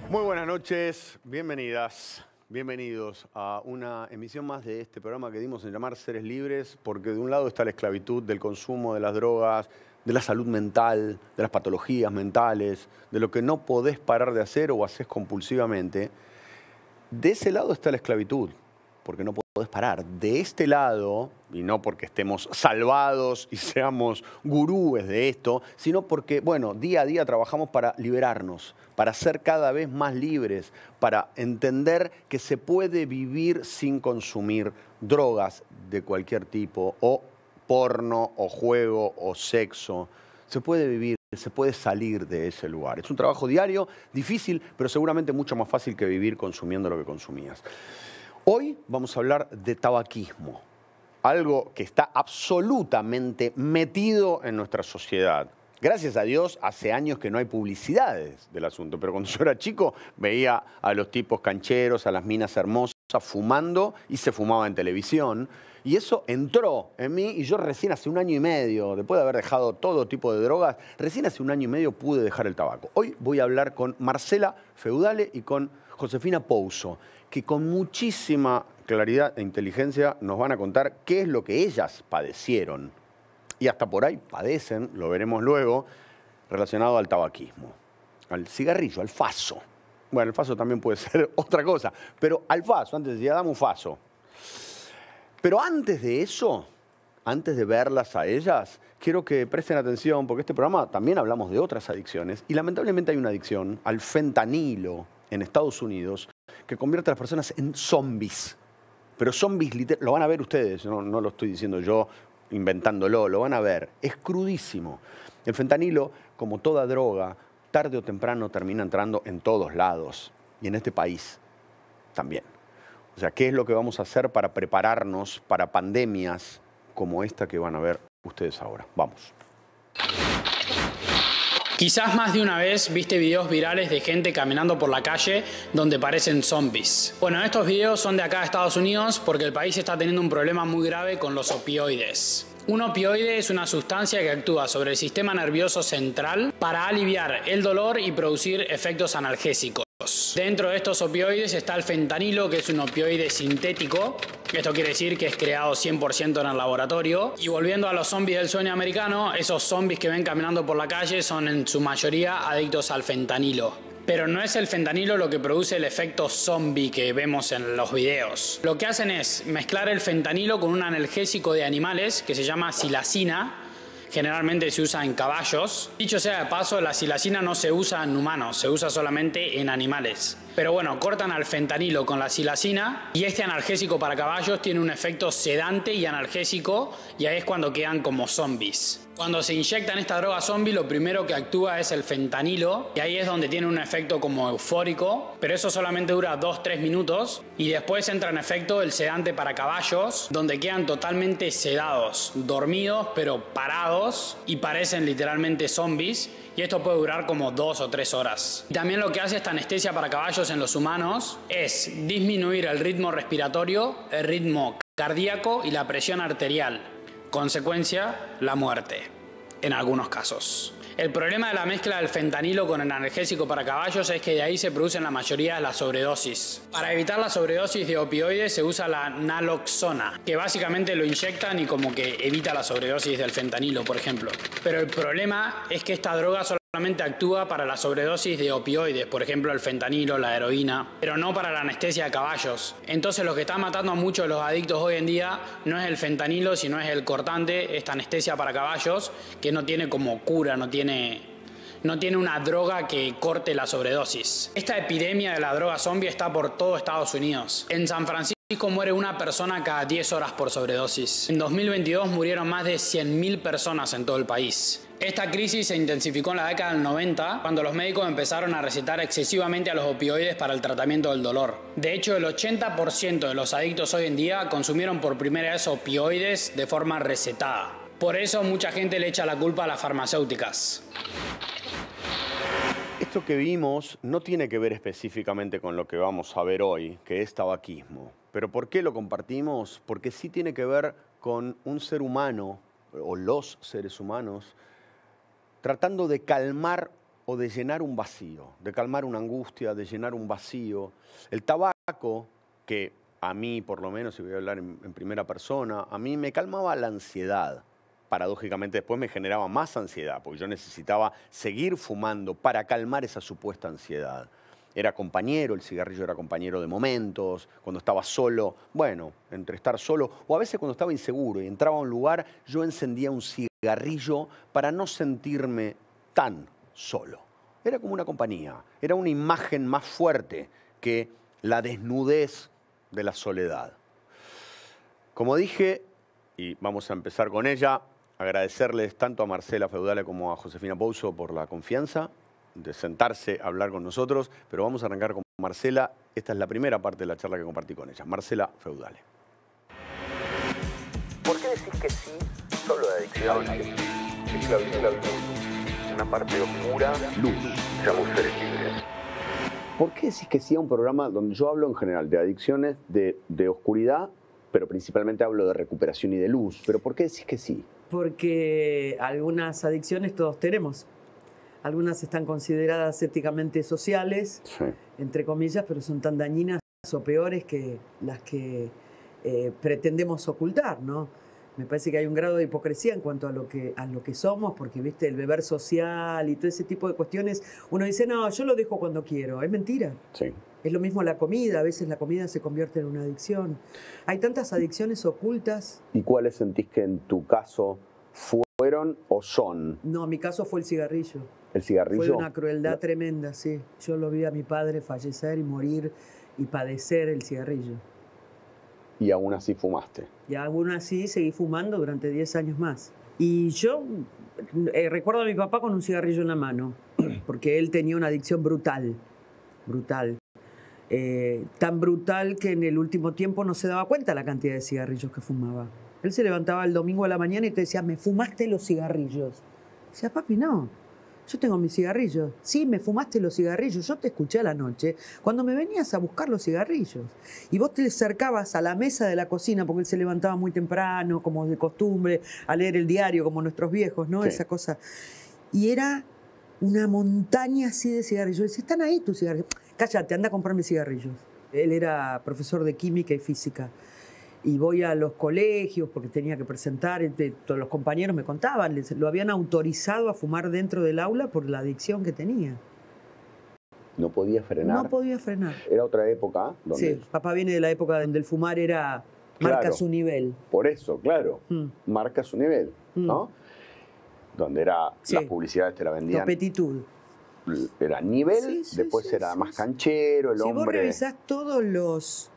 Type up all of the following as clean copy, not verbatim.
Muy buenas noches, bienvenidas, bienvenidos a una emisión más de este programa que dimos en llamar Seres Libres, porque de un lado está la esclavitud del consumo de las drogas, de la salud mental, de las patologías mentales, de lo que no podés parar de hacer o haces compulsivamente. De ese lado está la esclavitud, porque no podés parar. De este lado, y no porque estemos salvados y seamos gurúes de esto, sino porque, bueno, día a día trabajamos para liberarnos, para ser cada vez más libres, para entender que se puede vivir sin consumir drogas de cualquier tipo, o porno, o juego, o sexo. Se puede vivir, se puede salir de ese lugar. Es un trabajo diario, difícil, pero seguramente mucho más fácil que vivir consumiendo lo que consumías. Hoy vamos a hablar de tabaquismo, algo que está absolutamente metido en nuestra sociedad. Gracias a Dios, hace años que no hay publicidades del asunto, pero cuando yo era chico veía a los tipos cancheros, a las minas hermosas fumando y se fumaba en televisión. Y eso entró en mí y yo recién hace un año y medio, después de haber dejado todo tipo de drogas, recién hace un año y medio pude dejar el tabaco. Hoy voy a hablar con Marcela Feudale y con Josefina Pouso, que con muchísima claridad e inteligencia nos van a contar qué es lo que ellas padecieron. Y hasta por ahí padecen, lo veremos luego, relacionado al tabaquismo, al cigarrillo, al faso. Bueno, el faso también puede ser otra cosa, pero al faso, antes decía, dame un faso. Pero antes de eso, antes de verlas a ellas, quiero que presten atención, porque este programa también hablamos de otras adicciones, y lamentablemente hay una adicción al fentanilo en Estados Unidos que convierte a las personas en zombies. Pero zombies, lo van a ver ustedes, no lo estoy diciendo yo inventándolo, lo van a ver. Es crudísimo. El fentanilo, como toda droga, tarde o temprano termina entrando en todos lados, y en este país también. O sea, ¿qué es lo que vamos a hacer para prepararnos para pandemias como esta que van a ver ustedes ahora? Vamos. Quizás más de una vez viste videos virales de gente caminando por la calle donde parecen zombies. Bueno, estos videos son de acá de Estados Unidos porque el país está teniendo un problema muy grave con los opioides. Un opioide es una sustancia que actúa sobre el sistema nervioso central para aliviar el dolor y producir efectos analgésicos. Dentro de estos opioides está el fentanilo, que es un opioide sintético. Esto quiere decir que es creado 100% en el laboratorio. Y volviendo a los zombies del sueño americano, esos zombies que ven caminando por la calle son en su mayoría adictos al fentanilo. Pero no es el fentanilo lo que produce el efecto zombie que vemos en los videos. Lo que hacen es mezclar el fentanilo con un analgésico de animales que se llama silacina. Generalmente se usa en caballos. Dicho sea de paso, la silacina no se usa en humanos, se usa solamente en animales. Pero bueno, cortan al fentanilo con la silacina y este analgésico para caballos tiene un efecto sedante y analgésico, y ahí es cuando quedan como zombies. Cuando se inyectan esta droga zombie, lo primero que actúa es el fentanilo, y ahí es donde tiene un efecto como eufórico, pero eso solamente dura 2-3 minutos, y después entra en efecto el sedante para caballos, donde quedan totalmente sedados, dormidos pero parados, y parecen literalmente zombies, y esto puede durar como 2 o 3 horas. Y también lo que hace esta anestesia para caballos en los humanos es disminuir el ritmo respiratorio, el ritmo cardíaco y la presión arterial. Consecuencia, la muerte, en algunos casos. El problema de la mezcla del fentanilo con el analgésico para caballos es que de ahí se producen la mayoría de las sobredosis. Para evitar la sobredosis de opioides se usa la naloxona, que básicamente lo inyectan y como que evita la sobredosis del fentanilo, por ejemplo. Pero el problema es que esta droga solamente actúa para la sobredosis de opioides, por ejemplo el fentanilo, la heroína, pero no para la anestesia de caballos. Entonces lo que está matando a muchos de los adictos hoy en día no es el fentanilo, sino es el cortante, esta anestesia para caballos, que no tiene como cura, no tiene una droga que corte la sobredosis. Esta epidemia de la droga zombie está por todo Estados Unidos. En San Francisco muere una persona cada 10 horas por sobredosis. En 2022 murieron más de 100.000 personas en todo el país. Esta crisis se intensificó en la década del 90, cuando los médicos empezaron a recetar excesivamente a los opioides para el tratamiento del dolor. De hecho, el 80% de los adictos hoy en día consumieron por primera vez opioides de forma recetada. Por eso mucha gente le echa la culpa a las farmacéuticas. Esto que vimos no tiene que ver específicamente con lo que vamos a ver hoy, que es tabaquismo. ¿Pero por qué lo compartimos? Porque sí tiene que ver con un ser humano, o los seres humanos, tratando de calmar o de llenar un vacío, de calmar una angustia, de llenar un vacío. El tabaco, que a mí, por lo menos, si voy a hablar en primera persona, a mí me calmaba la ansiedad. Paradójicamente después me generaba más ansiedad, porque yo necesitaba seguir fumando para calmar esa supuesta ansiedad. Era compañero, el cigarrillo era compañero de momentos, cuando estaba solo, bueno, entre estar solo, o a veces cuando estaba inseguro y entraba a un lugar, yo encendía un cigarrillo para no sentirme tan solo. Era como una compañía, era una imagen más fuerte que la desnudez de la soledad. Como dije, y vamos a empezar con ella, agradecerles tanto a Marcela Feudale como a Josefina Pouso por la confianza de sentarse a hablar con nosotros, pero vamos a arrancar con Marcela. Esta es la primera parte de la charla que compartí con ella. Marcela Feudale. ¿Por qué decís que sí solo de adicciones? Una parte oscura, luz. llamamos seres libres. ¿Por qué decís que sí a un programa donde yo hablo en general de adicciones, de oscuridad, pero principalmente hablo de recuperación y de luz? ¿Pero por qué decís que sí? Porque algunas adicciones todos tenemos. Algunas están consideradas éticamente sociales, Sí. entre comillas, pero son tan dañinas o peores que las que pretendemos ocultar, ¿no? Me parece que hay un grado de hipocresía en cuanto a lo que somos, porque, viste, el beber social y todo ese tipo de cuestiones, uno dice, no, yo lo dejo cuando quiero. Es mentira. Sí. Es lo mismo la comida, a veces la comida se convierte en una adicción. Hay tantas adicciones ocultas. ¿Y cuáles sentís que en tu caso fueron o son? No, en mi caso fue el cigarrillo. ¿El cigarrillo? Fue de una crueldad tremenda, sí. Yo lo vi a mi padre fallecer y morir y padecer el cigarrillo. Y aún así fumaste. Y aún así seguí fumando durante 10 años más. Y yo recuerdo a mi papá con un cigarrillo en la mano, porque él tenía una adicción brutal, brutal. Tan brutal que en el último tiempo no se daba cuenta la cantidad de cigarrillos que fumaba. Él se levantaba el domingo a la mañana y te decía, ¿me fumaste los cigarrillos? Decía, papi, no, yo tengo mis cigarrillos. Sí, me fumaste los cigarrillos, yo te escuché a la noche cuando me venías a buscar los cigarrillos. Y vos te acercabas a la mesa de la cocina, porque él se levantaba muy temprano, como de costumbre, a leer el diario, como nuestros viejos, ¿no? Sí. Esa cosa. Y era una montaña así de cigarrillos. Decía, están ahí tus cigarrillos. Cállate, anda a comprarme cigarrillos. Él era profesor de química y física. Y voy a los colegios porque tenía que presentar, todos los compañeros me contaban, lo habían autorizado a fumar dentro del aula por la adicción que tenía. ¿No podía frenar? No podía frenar. Era otra época donde... Sí, papá viene de la época donde el fumar era marca Claro. su nivel. Por eso, claro, marca su nivel, ¿no? Donde era, Sí. las publicidades te la vendían, Topetitud. era nivel, Sí, sí, después sí, era sí, más sí. canchero, el Si vos hombre... revisás todos los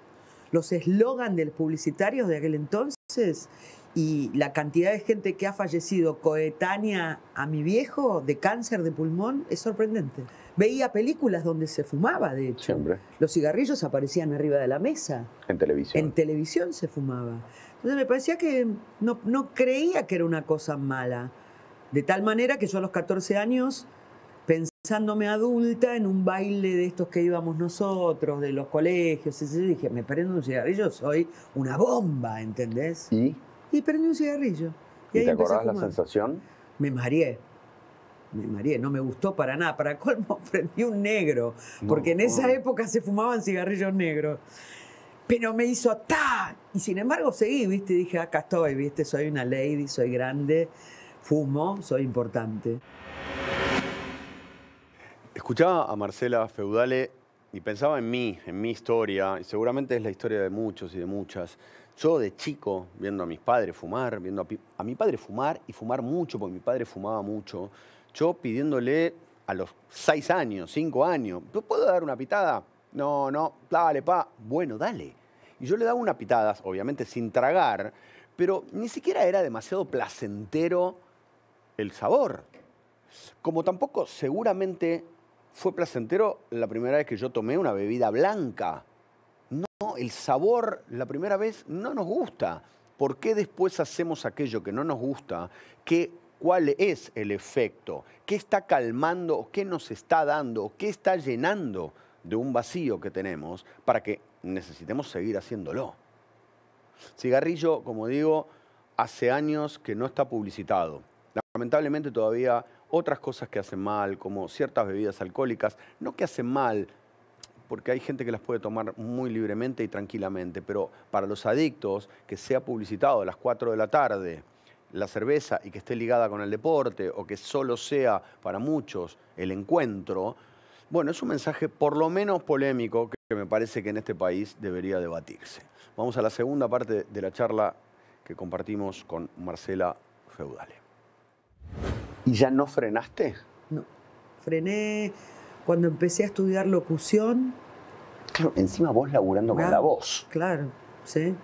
eslogans de los publicitarios de aquel entonces y la cantidad de gente que ha fallecido coetánea a mi viejo de cáncer de pulmón es sorprendente. Veía películas donde se fumaba, de hecho. Siempre. Los cigarrillos aparecían arriba de la mesa. En televisión. En televisión se fumaba. Entonces me parecía que no creía que era una cosa mala. De tal manera que yo a los 14 años, pensándome adulta en un baile de estos que íbamos nosotros, de los colegios, dije, me prendo un cigarrillo, soy una bomba, ¿entendés? ¿Y Y prendí un cigarrillo. te ahí empecé a acordás la fumar. sensación? Me mareé, no me gustó para nada. Para colmo, prendí un negro, porque en esa época se fumaban cigarrillos negros. Pero me hizo ¡ta! Y sin embargo seguí, ¿viste? Dije, acá estoy, ¿viste? Soy una lady, soy grande, fumo, soy importante. Escuchaba a Marcela Feudale y pensaba en mí, en mi historia, y seguramente es la historia de muchos y de muchas. Yo de chico, viendo a mis padres fumar, viendo a mi padre fumar y fumar mucho, porque mi padre fumaba mucho, yo pidiéndole a los 6 años, 5 años, ¿puedo dar una pitada? No, dale, pa. Bueno, dale. Y yo le daba una pitada, obviamente sin tragar, pero ni siquiera era demasiado placentero el sabor. Como tampoco seguramente fue placentero la primera vez que yo tomé una bebida blanca. No, el sabor la primera vez no nos gusta. ¿Por qué después hacemos aquello que no nos gusta? ¿Cuál es el efecto? ¿Qué está calmando? ¿Qué nos está dando? ¿Qué está llenando de un vacío que tenemos para que necesitemos seguir haciéndolo? Cigarrillo, como digo, hace años que no está publicitado. lamentablemente todavía otras cosas que hacen mal, como ciertas bebidas alcohólicas, no que hacen mal, porque hay gente que las puede tomar muy libremente y tranquilamente, pero para los adictos, que sea publicitado a las 4 de la tarde la cerveza y que esté ligada con el deporte, o que solo sea para muchos el encuentro, bueno, es un mensaje por lo menos polémico que me parece que en este país debería debatirse. Vamos a la segunda parte de la charla que compartimos con Marcela Feudale. ¿Y ya no frenaste? No, frené cuando empecé a estudiar locución. Claro, encima vos laburando con la voz. Claro, sí.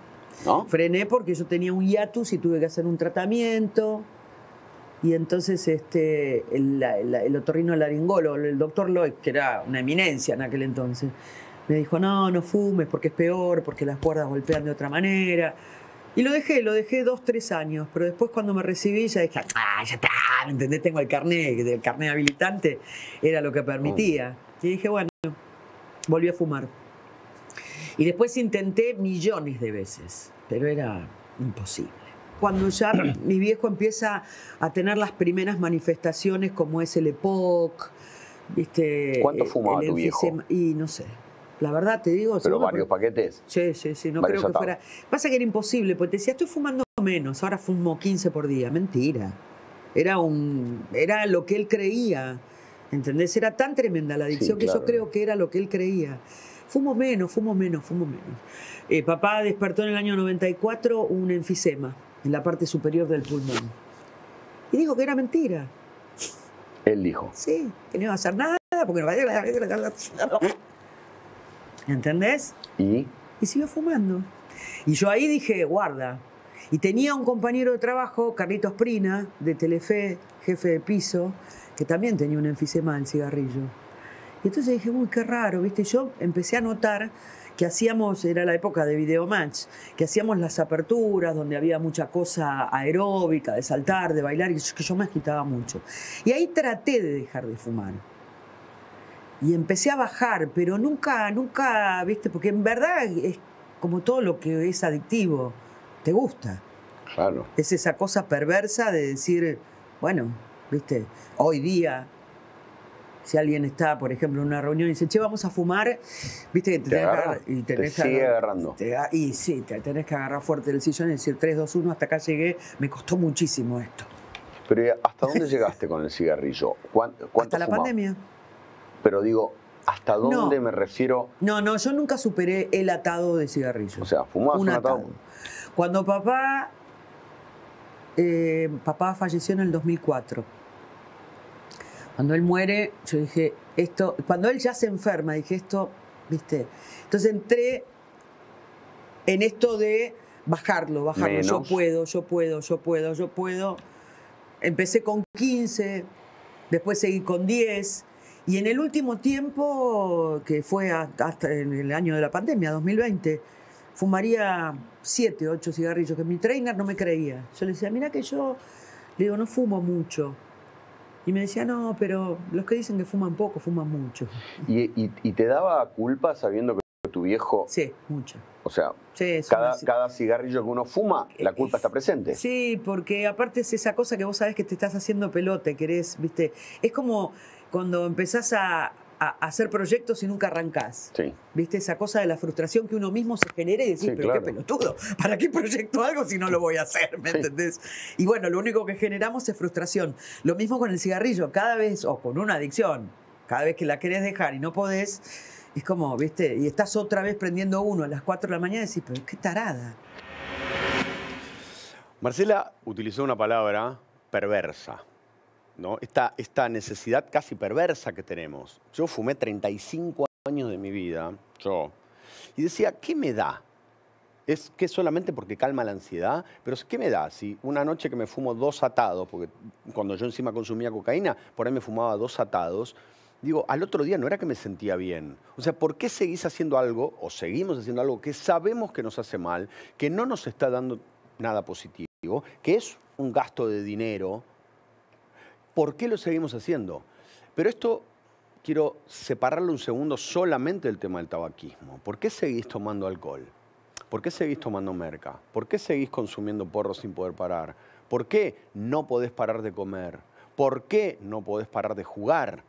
¿No? Frené porque yo tenía un hiatus y tuve que hacer un tratamiento. Y entonces el otorrinolaringólogo, el doctor Lloyd, que era una eminencia en aquel entonces, me dijo, no fumes porque es peor, porque las cuerdas golpean de otra manera. Y lo dejé 2, 3 años, pero después cuando me recibí ya dije, ya está, ¿entendés? Tengo el carnet habilitante, era lo que permitía. Y dije, bueno, volví a fumar. Y después intenté millones de veces, pero era imposible. Cuando ya mi viejo empieza a tener las primeras manifestaciones como es el EPOC, ¿viste? ¿Cuánto fumaba tu viejo? Y no sé. La verdad te digo... ¿Pero varios paquetes? Sí, no creo que fuera... Pasa que era imposible, porque te decía, estoy fumando menos, ahora fumo 15 por día. Mentira. Era lo que él creía, ¿entendés? Era tan tremenda la adicción que yo creo que era lo que él creía. Fumo menos. Papá despertó en el año 94 un enfisema en la parte superior del pulmón. Y dijo que era mentira. Él dijo. Sí, que no iba a hacer nada, porque no iba a... ¿Entendés? ¿Y? Y siguió fumando. Y yo ahí dije, guarda. Y tenía un compañero de trabajo, Carlitos Prina, de Telefe, jefe de piso, que también tenía un enfisema del cigarrillo. Y entonces dije, uy, qué raro, ¿viste? Yo empecé a notar que hacíamos, era la época de Videomatch, que hacíamos las aperturas donde había mucha cosa aeróbica, de saltar, de bailar, y que yo me agitaba mucho. Y ahí traté de dejar de fumar. Y empecé a bajar, pero nunca, ¿viste? Porque en verdad es como todo lo que es adictivo, te gusta. Claro. Es esa cosa perversa de decir, bueno, ¿viste? Hoy día, si alguien está, por ejemplo, en una reunión y dice, che, vamos a fumar, ¿viste? Que te agarra, y te sigue agarrando. Y sí, te tenés que agarrar fuerte del sillón y decir 3, 2, 1, hasta acá llegué, me costó muchísimo esto. Pero ¿hasta dónde llegaste con el cigarrillo? ¿Cuánto hasta la fumabas? Pandemia. Pero digo, ¿hasta dónde me refiero? No, yo nunca superé el atado de cigarrillos. O sea, ¿fumabas un atado? Cuando papá falleció en el 2004. Cuando él muere, yo dije, esto... Cuando él ya se enferma, dije, esto, ¿viste? Entonces entré en esto de bajarlo. Menos. Yo puedo. Empecé con 15, después seguí con 10... Y en el último tiempo, que fue hasta en el año de la pandemia, 2020, fumaría 7, 8 cigarrillos, que mi trainer no me creía. Yo le decía, mira que yo, le digo, no fumo mucho. Y me decía, no, pero los que dicen que fuman poco, fuman mucho. ¿Y te daba culpa sabiendo que tu viejo... Sí, mucha. O sea, sí, cada cigarrillo que uno fuma, la culpa está presente. Sí, porque aparte es esa cosa que vos sabés que te estás haciendo pelota, querés, ¿viste? Es como... cuando empezás a hacer proyectos y nunca arrancás. Sí. ¿Viste? Esa cosa de la frustración que uno mismo se genera y decís, sí, pero claro. qué pelotudo, ¿para qué proyecto algo si no lo voy a hacer? ¿Me entendés? Y bueno, lo único que generamos es frustración. Lo mismo con el cigarrillo, cada vez, o con una adicción, cada vez que la querés dejar y no podés, es como, ¿viste? Y estás otra vez prendiendo uno a las 4 de la mañana y decís, pero qué tarada. Marcela utilizó una palabra perversa. ¿No? Esta necesidad casi perversa que tenemos. Yo fumé 35 años de mi vida, y decía, ¿qué me da? ¿Es que solamente porque calma la ansiedad? Pero ¿qué me da? Si una noche que me fumo 2 atados, porque cuando yo encima consumía cocaína, por ahí me fumaba 2 atados, digo, al otro día no era que me sentía bien. O sea, ¿por qué seguís haciendo algo, o seguimos haciendo algo que sabemos que nos hace mal, que no nos está dando nada positivo, que es un gasto de dinero? ¿Por qué lo seguimos haciendo? Pero esto quiero separarlo un segundo solamente del tema del tabaquismo. ¿Por qué seguís tomando alcohol? ¿Por qué seguís tomando merca? ¿Por qué seguís consumiendo porro sin poder parar? ¿Por qué no podés parar de comer? ¿Por qué no podés parar de jugar?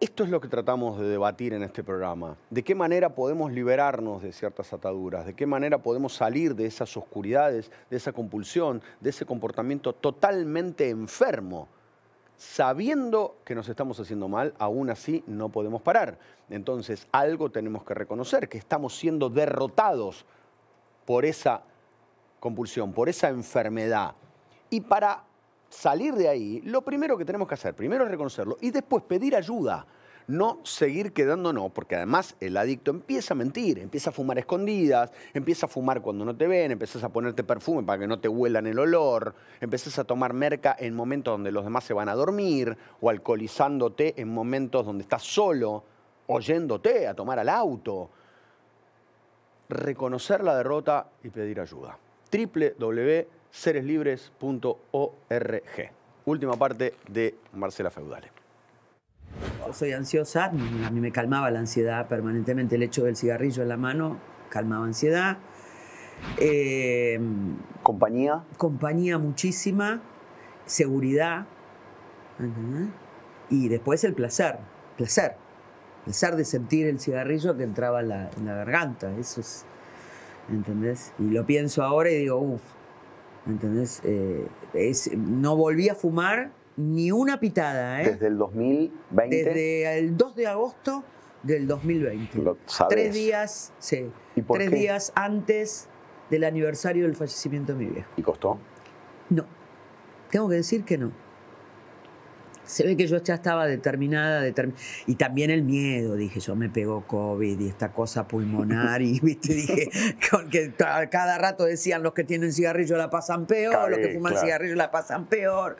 Esto es lo que tratamos de debatir en este programa. ¿De qué manera podemos liberarnos de ciertas ataduras? ¿De qué manera podemos salir de esas oscuridades, de esa compulsión, de ese comportamiento totalmente enfermo? Sabiendo que nos estamos haciendo mal, aún así no podemos parar. Entonces, algo tenemos que reconocer, que estamos siendo derrotados por esa compulsión, por esa enfermedad. Y para salir de ahí, lo primero que tenemos que hacer, primero es reconocerlo y después pedir ayuda. No seguir quedándonos, porque además el adicto empieza a mentir, empieza a fumar a escondidas, empieza a fumar cuando no te ven, empiezas a ponerte perfume para que no te huelan el olor, empiezas a tomar merca en momentos donde los demás se van a dormir o alcoholizándote en momentos donde estás solo, oyéndote a tomar al auto. Reconocer la derrota y pedir ayuda. www.sereslibres.org. Última parte de Marcela Feudale. Yo soy ansiosa, a mí me calmaba la ansiedad permanentemente. El hecho del cigarrillo en la mano calmaba ansiedad. ¿Compañía? Compañía muchísima, seguridad, ¿entendés? Y después el placer de sentir el cigarrillo que entraba en la garganta. Eso es, ¿entendés? Y lo pienso ahora y digo, uff, ¿entendés? No volví a fumar ni una pitada, ¿eh? ¿Desde el 2020? Desde el 2 de agosto del 2020. ¿Lo sabes? 3 días, sí. ¿Y por 3 qué? días antes del aniversario del fallecimiento de mi viejo. ¿Y costó? No. Tengo que decir que no. Se ve que yo ya estaba determinada. Y también el miedo, dije, yo me pegó COVID y esta cosa pulmonar. Y viste, dije, con que cada rato decían los que tienen cigarrillo la pasan peor, los que fuman cigarrillo la pasan peor.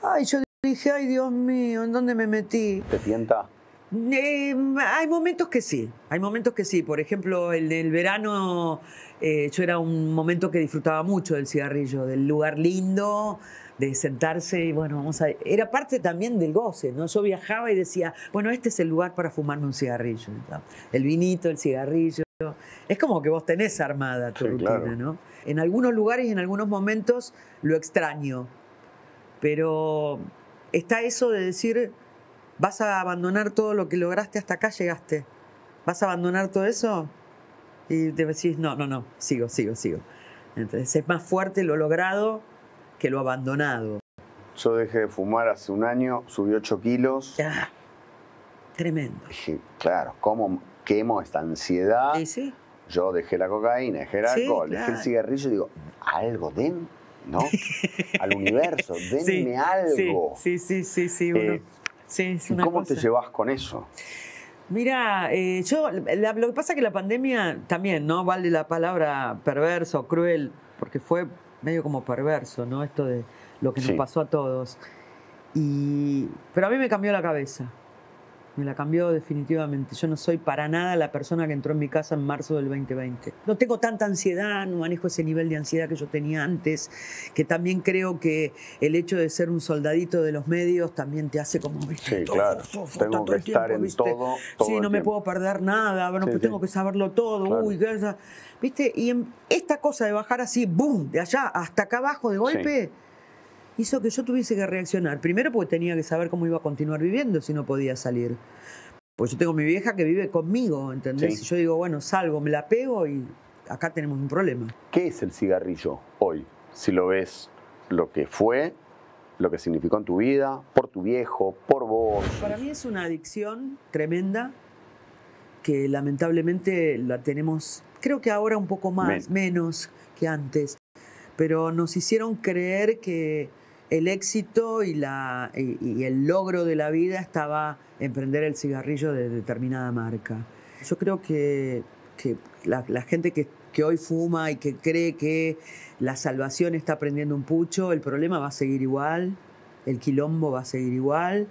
Ay, yo dije, ay, Dios mío, ¿en dónde me metí? ¿Te tienta? Hay momentos que sí, Por ejemplo, en el verano yo era un momento que disfrutaba mucho del cigarrillo, del lugar lindo, de sentarse y bueno, vamos a... Era parte también del goce, ¿no? Yo viajaba y decía, bueno, este es el lugar para fumarme un cigarrillo, ¿no? El vinito, el cigarrillo. Es como que vos tenés armada tu rutina, claro, ¿no? En algunos lugares y en algunos momentos lo extraño, pero está eso de decir... ¿Vas a abandonar todo lo que lograste hasta acá llegaste? ¿Vas a abandonar todo eso? Y te decís, no, sigo. Entonces es más fuerte lo logrado que lo abandonado. Yo dejé de fumar hace un año, subí 8 kilos. Ya, tremendo. Dije, claro, ¿cómo quemo esta ansiedad? ¿Y sí? Yo dejé la cocaína, dejé el alcohol, claro, dejé el cigarrillo y digo, algo, den, ¿no? Al universo, denme algo. Sí. Uno... Sí, ¿Y cómo te llevas con eso? Mira, lo que pasa es que la pandemia también, ¿no? Vale la palabra perverso, cruel, porque fue medio como perverso, ¿no? Esto de lo que nos pasó a todos. Pero a mí me cambió la cabeza. Me la cambió definitivamente. Yo no soy para nada la persona que entró en mi casa en marzo del 2020. No tengo tanta ansiedad, no manejo ese nivel de ansiedad que yo tenía antes, que también creo que el hecho de ser un soldadito de los medios también te hace como... Sí, claro. Tengo que estar en todo sí, no me puedo perder nada, bueno, pues tengo que saberlo todo. Claro. Uy, ¿viste? Y esta cosa de bajar así, boom, de allá hasta acá abajo de golpe... hizo que yo tuviese que reaccionar. Primero porque tenía que saber cómo iba a continuar viviendo si no podía salir. Pues yo tengo mi vieja que vive conmigo, ¿entendés? Sí. Y yo digo, bueno, salgo, me la pego y acá tenemos un problema. ¿Qué es el cigarrillo hoy? Si lo ves, lo que fue, lo que significó en tu vida, por tu viejo, por vos. Para mí es una adicción tremenda que lamentablemente la tenemos, creo que ahora un poco más, menos que antes. Pero nos hicieron creer que el éxito y el logro de la vida estaba en prender el cigarrillo de determinada marca. Yo creo que la gente que hoy fuma y que cree que la salvación está prendiendo un pucho, el problema va a seguir igual, el quilombo va a seguir igual.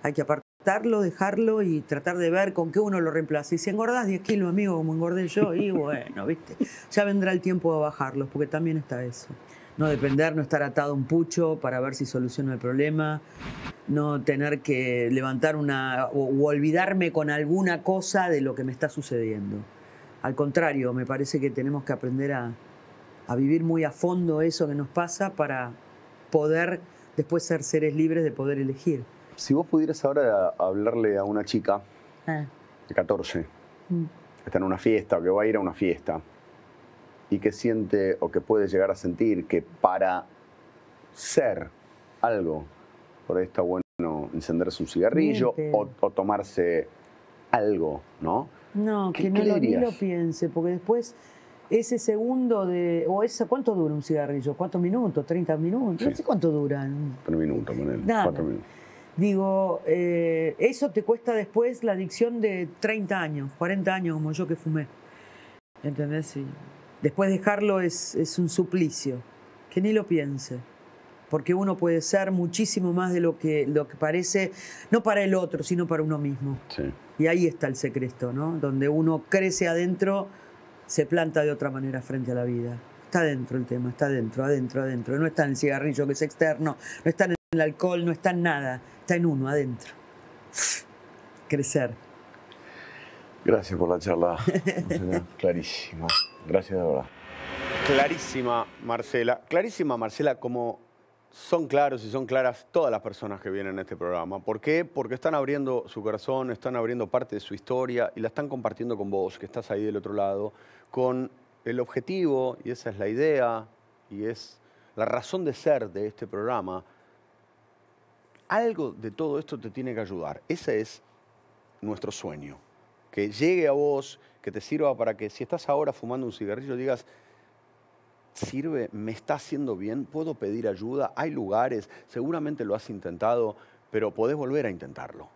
Hay que apartarlo, dejarlo y tratar de ver con qué uno lo reemplaza. Y si engordás 10 kilos, amigo, como engordé yo, y bueno, ¿viste? Ya vendrá el tiempo de bajarlos, porque también está eso. No depender, no estar atado a un pucho para ver si soluciona el problema, no tener que levantar o olvidarme con alguna cosa de lo que me está sucediendo. Al contrario, me parece que tenemos que aprender a vivir muy a fondo eso que nos pasa para poder después ser seres libres de poder elegir. Si vos pudieras ahora hablarle a una chica de 14, que está en una fiesta o que va a ir a una fiesta, y que siente o que puede llegar a sentir que para ser algo, por ahí está bueno encenderse un cigarrillo o tomarse algo, ¿no? No, ¿Qué que no le ni dirías? lo piense, porque después ese segundo ¿cuánto dura un cigarrillo? ¿4 minutos? ¿30 minutos? No Sí. sé cuánto duran. 3 minutos, ponele, Nada. 4 minutos. Digo, eso te cuesta después la adicción de 30 años, 40 años como yo que fumé. ¿Entendés? Sí. Después dejarlo es un suplicio. Que ni lo piense. Porque uno puede ser muchísimo más de lo que parece, no para el otro, sino para uno mismo. Sí. Y ahí está el secreto, ¿no? Donde uno crece adentro, se planta de otra manera frente a la vida. Está adentro el tema, está adentro. No está en el cigarrillo que es externo, no está en el alcohol, no está en nada. Está en uno, adentro. Crecer. Gracias por la charla, Marcela. Clarísima. Gracias de verdad. Clarísima, Marcela, como son claros y son claras todas las personas que vienen a este programa. ¿Por qué? Porque están abriendo su corazón, están abriendo parte de su historia y la están compartiendo con vos, que estás ahí del otro lado, con el objetivo, y esa es la idea, y es la razón de ser de este programa. Algo de todo esto te tiene que ayudar. Ese es nuestro sueño. Que llegue a vos, que te sirva para que si estás ahora fumando un cigarrillo digas, ¿sirve? ¿Me está haciendo bien? ¿Puedo pedir ayuda? Hay lugares, seguramente lo has intentado, pero podés volver a intentarlo.